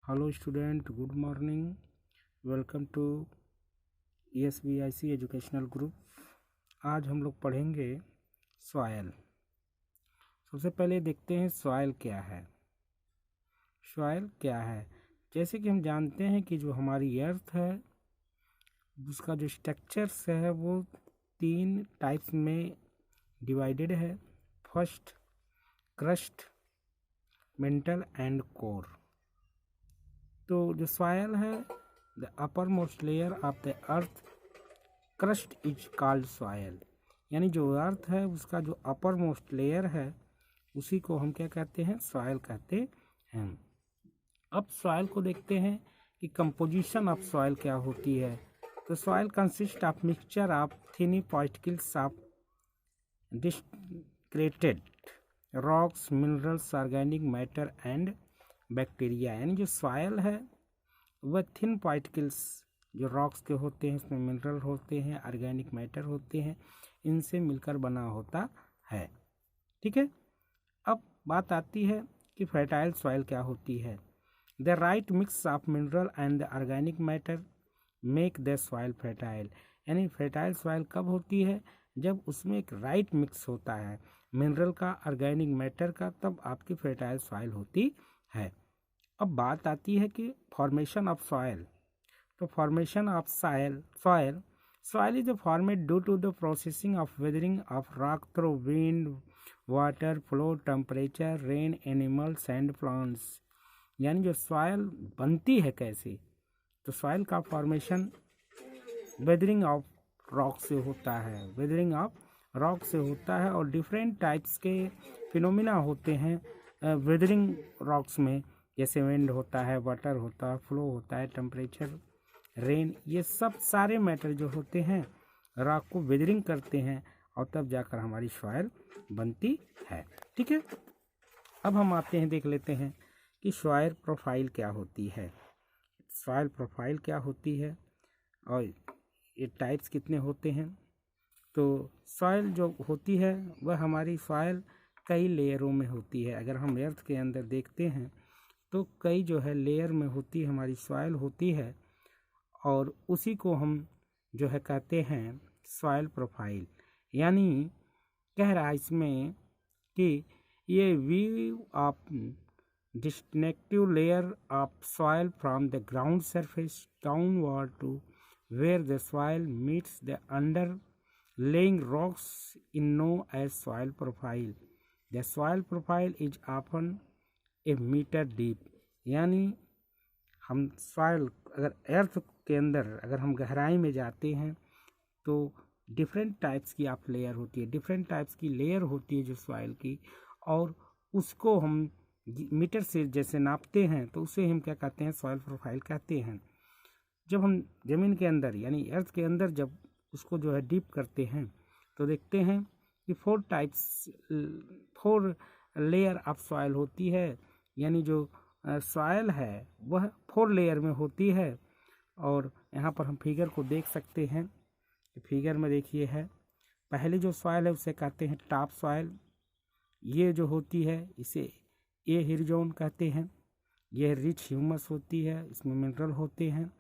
Hello student, good morning. Welcome to ESBIC educational group. आज हम लोग पढ़ेंगे सॉयल। सबसे पहले देखते हैं सॉयल क्या है। सॉयल क्या है, जैसे कि हम जानते हैं कि जो हमारी अर्थ है उसका जो स्ट्रक्चर्स है वो 3 टाइप्स में डिवाइडेड है। First, crust, mental and core. तो जो सॉयल है, the upper most layer of the earth crust is called soil. यानी जो अर्थ है उसका जो अपर मोस्ट लेयर है उसी को हम क्या कहते हैं, सॉयल कहते हैं। अब सॉयल को देखते हैं कि कंपोजिशन ऑफ सॉयल क्या होती है। तो soil consist of mixture of tiny particles of discreted rocks, minerals, organic matter and bacteria. यानी जो सॉयल है वह थिन पार्टिकल्स जो रॉक्स के होते हैं, इसमें मिनरल होते हैं, ऑर्गेनिक मैटर होते हैं, इनसे मिलकर बना होता है। ठीक है। अब बात आती है कि फर्टाइल सॉइल क्या होती है। The right mix of mineral and the organic matter make the soil fertile. यानी फर्टाइल सॉइल कब होती है, जब उसमें एक राइट मिक्स होता है मिनरल का, ऑर्गेनिक मैटर का, तब आपकी फर्टाइल सॉइल होती है। अब बात आती है कि फॉर्मेशन ऑफ सॉयल। तो formation of soil is formed due to the processing of weathering of rock through wind, water flow, temperature, rain, animals and plants. यानी जो सॉयल बनती है कैसे, तो सॉयल का फॉर्मेशन वेदरिंग ऑफ रॉक से होता है, वेदरिंग ऑफ रॉक से होता है। और डिफरेंट टाइप्स के फिनोमिना होते हैं वेदरिंग रॉक्स में, जैसे विंड होता है, वाटर होता है, फ्लो होता है, टेम्परेचर, रेन, ये सब सारे मैटर जो होते हैं रॉक को वेदरिंग करते हैं और तब जाकर हमारी सॉयल बनती है। ठीक है। अब हम आते हैं, देख लेते हैं कि सॉयल प्रोफाइल क्या होती है। सॉयल प्रोफाइल क्या होती है और ये टाइप्स कितने होते हैं। तो सॉयल जो होती है वह हमारी सॉयल कई लेयरों में होती है। अगर हम अर्थ के अंदर देखते हैं तो कई जो है लेयर में होती हमारी सॉयल होती है, और उसी को हम जो है कहते हैं सॉयल प्रोफाइल। यानी कह रहा है इसमें कि ये view of distinctive layer of soil from the ground surface downward to where the soil meets the underlying rocks is known as soil profile. The soil profile is often a meter deep. यानी हम soil अगर अर्थ के अंदर अगर हम गहराई में जाते हैं तो डिफरेंट टाइप्स की आप लेयर होती है, डिफरेंट टाइप्स की लेयर होती है जो सॉइल की, और उसको हम मीटर से जैसे नापते हैं तो उसे हम क्या कहते हैं, सॉइल प्रोफाइल कहते हैं। जब हम ज़मीन के अंदर यानी अर्थ के अंदर जब उसको जो है डीप करते हैं तो देखते हैं कि 4 लेयर ऑफ सॉइल होती है। यानी जो सॉइल है वह 4 लेयर में होती है। और यहाँ पर हम फिगर को देख सकते हैं। फिगर में देखिए है, पहले जो सॉइल है उसे कहते हैं टॉप सॉइल। ये जो होती है इसे ए हिल जोन कहते हैं। यह रिच ह्यूमस होती है, इसमें मिनरल होते हैं।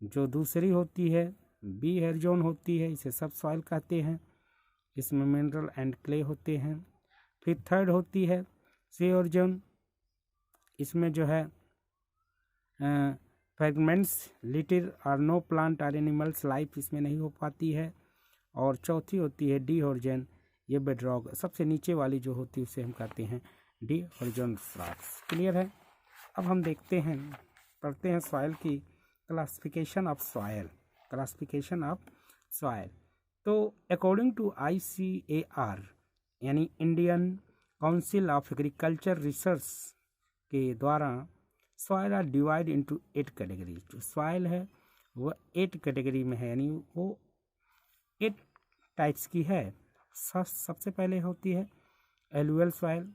जो दूसरी होती है बी हेयर जोन होती है, इसे सब सॉइल कहते हैं, इसमें मिनरल एंड क्ले होते हैं। फिर थर्ड होती है सी हेयर जोन, इसमें जो है फ्रेगमेंट्स लिटिल और नो प्लांट और एनिमल्स लाइफ इसमें नहीं हो पाती है। और चौथी होती है डी हॉरिजन, ये बेडरॉक सबसे नीचे वाली जो होती है उसे हम कहते हैं डी हॉरिजन रॉक्स। क्लियर है। अब हम देखते हैं, पढ़ते हैं सॉइल की classification of soil. Classification of soil, तो अकॉर्डिंग टू ICAR यानी Indian council of agriculture research के द्वारा soil are divide into 8 category. जो सॉइल है वह 8 कैटेगरी में है, यानी वो 8 टाइप्स की है। सबसे पहले होती है एलुअल सॉइल।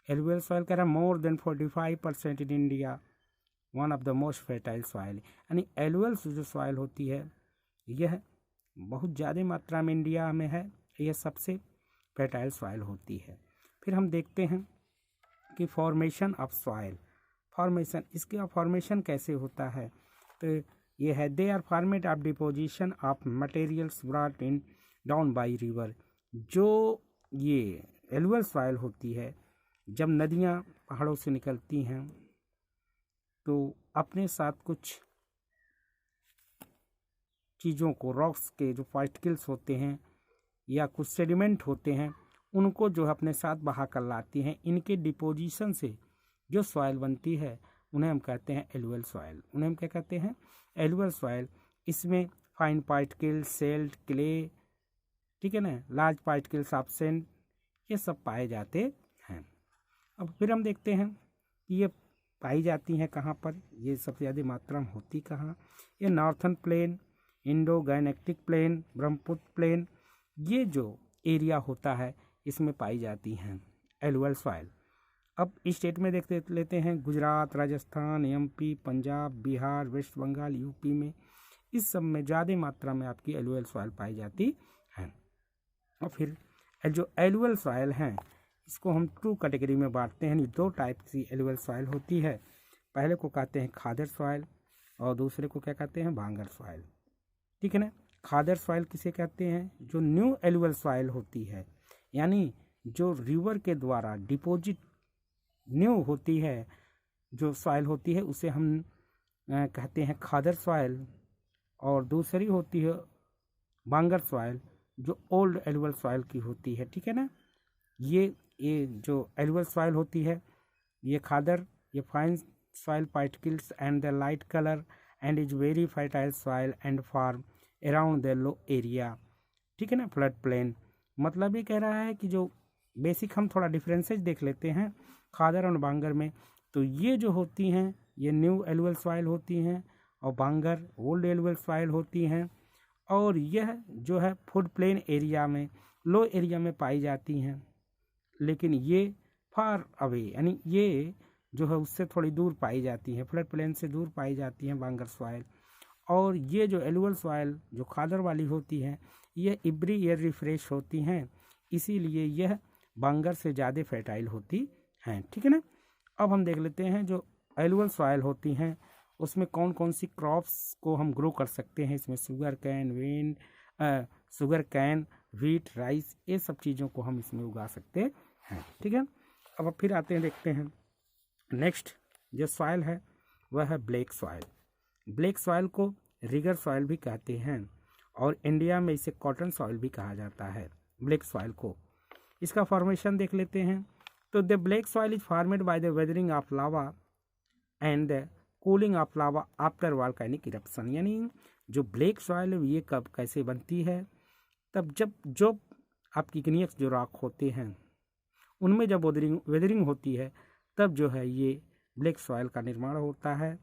एलुअल सॉइल कह रहा है more than 45% in India, one of the most fertile soil. यानी एलुअल जो सॉइल होती है यह बहुत ज़्यादा मात्रा में इंडिया में है, यह सबसे फर्टाइल सॉइल होती है। फिर हम देखते हैं कि फॉर्मेशन ऑफ सॉइल। फॉर्मेशन, इसके फॉर्मेशन कैसे होता है, तो ये है they are format of deposition of materials brought in down by river. जो ये एलुअल सॉइल होती है, जब नदियाँ पहाड़ों से निकलती हैं तो अपने साथ कुछ चीज़ों को, रॉक्स के जो पार्टिकल्स होते हैं या कुछ सेडिमेंट होते हैं, उनको जो है अपने साथ बहा कर लाती हैं। इनके डिपोजिशन से जो सॉइल बनती है उन्हें हम कहते हैं एलुअल सॉइल। उन्हें हम क्या कहते हैं, एलुअल सॉइल। इसमें फाइन पार्टिकल्स, सेल्ट, क्ले, ठीक है ना, लार्ज पार्टिकल्स ऑफ सैंड, ये सब पाए जाते हैं। अब फिर हम देखते हैं कि ये पाई जाती हैं कहाँ पर, ये सबसे ज़्यादा मात्रा में होती कहाँ। ये northern plain, Indo Gangetic plain, Brahmaputra plain, ये जो एरिया होता है इसमें पाई जाती हैं एलुअल सॉइल। अब स्टेट में देख लेते हैं, Gujarat, Rajasthan, MP, Punjab, Bihar, West Bengal, UP में, इस सब में ज़्यादा मात्रा में आपकी एलुअल सॉइल पाई जाती है। और फिर जो एलुअल सॉइल हैं इसको हम 2 कैटेगरी में बांटते हैं। 2 टाइप की एलुअल सॉइल होती है। पहले को कहते हैं खादर सॉइल और दूसरे को क्या कहते हैं, बांगर सॉइल, ठीक है ना। खादर सॉइल किसे कहते हैं, जो न्यू एलुअल सॉइल होती है, यानी जो रिवर के द्वारा डिपॉजिट न्यू होती है, जो सॉइल होती है उसे हम कहते हैं खादर सॉइल। और दूसरी होती है बांगर सॉइल, जो ओल्ड एलुअल सॉइल की होती है, ठीक है ना। ये जो एलुअल सॉइल होती है, ये खादर, ये fine soil particles and the light colour and is very fertile soil and farm around the low area, ठीक है ना, फ्लड प्लेन। मतलब ये कह रहा है कि जो बेसिक हम थोड़ा डिफरेंसेस देख लेते हैं खादर और बांगर में। तो ये जो होती हैं ये न्यू एलुअल सॉइल होती हैं और बांगर ओल्ड एलुअल सॉइल होती हैं। और यह जो है फुड प्लेन एरिया में, लो एरिया में पाई जाती हैं, लेकिन ये फार अवे, यानी ये जो है उससे थोड़ी दूर पाई जाती हैं, फ्लड प्लेन से दूर पाई जाती हैं बांगर सॉइल। और ये जो एलुअल सॉइल जो खादर वाली होती हैं ये एवरी ईयर रिफ्रेश होती हैं, इसीलिए यह बांगर से ज़्यादा फर्टाइल होती हैं, ठीक है ना। अब हम देख लेते हैं जो एलुअल सॉइल होती हैं उसमें कौन कौन सी क्रॉप्स को हम ग्रो कर सकते हैं। इसमें शुगर कैन, व्हीट, राइस, ये सब चीज़ों को हम इसमें उगा सकते हैं, ठीक है। अब फिर आते हैं, देखते हैं नेक्स्ट जो सॉइल है वह है ब्लैक सॉइल। ब्लैक सॉइल को रिगर सॉइल भी कहते हैं और इंडिया में इसे कॉटन सॉइल भी कहा जाता है ब्लैक सॉइल को। इसका फॉर्मेशन देख लेते हैं। तो the black soil is formed by the weathering of lava and the cooling of lava after volcanic eruption. यानी जो ब्लैक सॉइल ये कब कैसे बनती है, तब जब आपकी इग्नियस जो रॉक होते हैं उनमें जब वेदरिंग होती है तब जो है ये ब्लैक सॉइल का निर्माण होता है।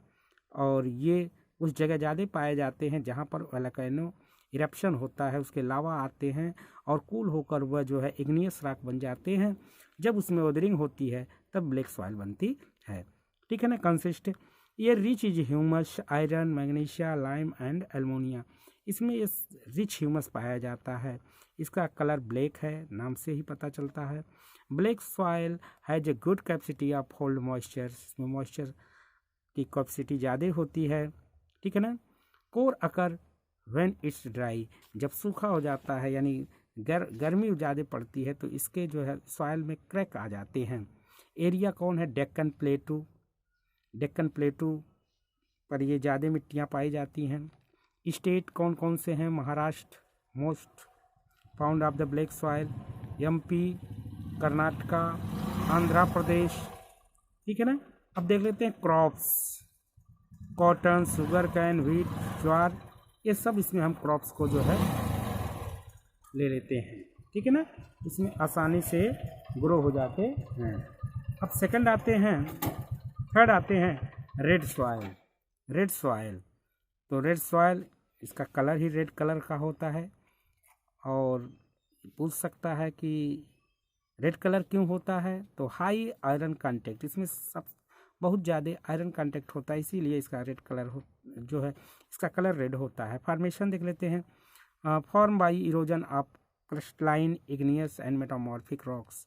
और ये उस जगह ज़्यादा पाए जाते हैं जहाँ पर वोल्केनो इरप्शन होता है, उसके लावा आते हैं और कूल होकर वह जो है इग्नियस रॉक बन जाते हैं। जब उसमें वेदरिंग होती है तब ब्लैक सॉइल बनती है, ठीक है ना। कंसिस्ट ये rich is humus, iron, magnesia, lime and alumina. इसमें ये रिच ह्यूमस पाया जाता है। इसका कलर ब्लैक है, नाम से ही पता चलता है। Black soil has a good capacity of hold moisture, इसमें मॉइस्चर की कैपेसिटी ज़्यादा होती है, ठीक है ना। Core occur when it's dry, जब सूखा हो जाता है यानी गर्मी ज़्यादा पड़ती है तो इसके जो है सॉइल में क्रैक आ जाते हैं। एरिया कौन है, डेक्कन प्लेटू पर ये ज़्यादा मिट्टियाँ पाई जाती हैं। स्टेट कौन कौन से हैं, Maharashtra most found of the black soil, MP, Karnataka, Andhra Pradesh, ठीक है ना। अब देख लेते हैं crops, cotton, sugar cane, wheat, jowar, ये सब इसमें हम क्रॉप्स को जो है ले लेते हैं, ठीक है ना। इसमें आसानी से ग्रो हो जाते हैं। अब थर्ड आते हैं रेड सॉइल। तो रेड सॉइल इसका कलर ही रेड कलर का होता है और पूछ सकता है कि रेड कलर क्यों होता है, तो हाई आयरन कंटेक्ट, इसमें सब बहुत ज़्यादा आयरन कंटेक्ट होता है, इसीलिए इसका रेड कलर जो है इसका कलर रेड होता है। फॉर्मेशन देख लेते हैं। Form by erosion of crystalline, igneous and metamorphic rocks.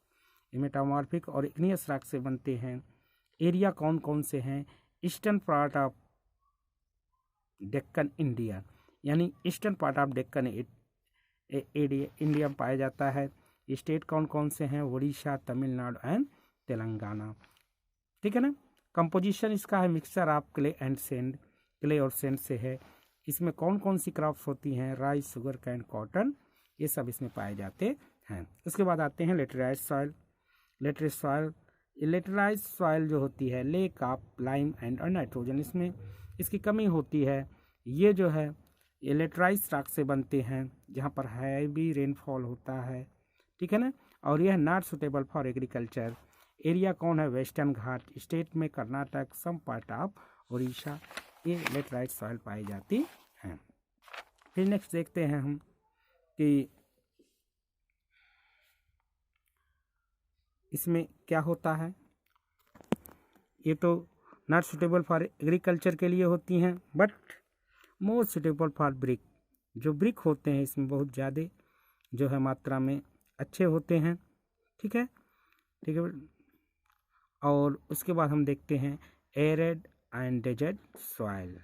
ये मेटामॉर्फिक और इग्नियस रॉक से बनते हैं। एरिया कौन कौन से हैं, eastern part of Deccan India, यानी eastern part of Deccan area India में पाया जाता है। स्टेट कौन कौन से हैं, उड़ीसा, तमिलनाडु एंड तेलंगाना। ठीक है ना। कंपोजिशन इसका है mixture of clay and sand, clay और सैंड से है। इसमें कौन कौन सी क्रॉप्स होती हैं, राइस, शुगर कैन, कॉटन, ये सब इसमें पाए जाते हैं। उसके बाद आते हैं लेटराइट सॉइल। लेटराइट सॉइल जो होती है, lake of lime and nitrogen, इसमें इसकी कमी होती है। ये जो है ये लेटराइट रॉक से बनते हैं जहाँ पर हैवी रेनफॉल होता है। ठीक है ना। और यह not suitable for agriculture. Area कौन है, वेस्टर्न घाट, स्टेट में Karnataka, some part of Orissa, ये लेटराइट सॉइल पाई जाती हैं। फिर नेक्स्ट देखते हैं हम कि इसमें क्या होता है। ये तो नॉट सुटेबल फॉर एग्रीकल्चर के लिए होती हैं, but more suitable for brick. जो ब्रिक होते हैं इसमें बहुत ज़्यादा जो है मात्रा में अच्छे होते हैं। ठीक है, ठीक है। और उसके बाद हम देखते हैं एरिड एंड डेजर्ट सॉइल।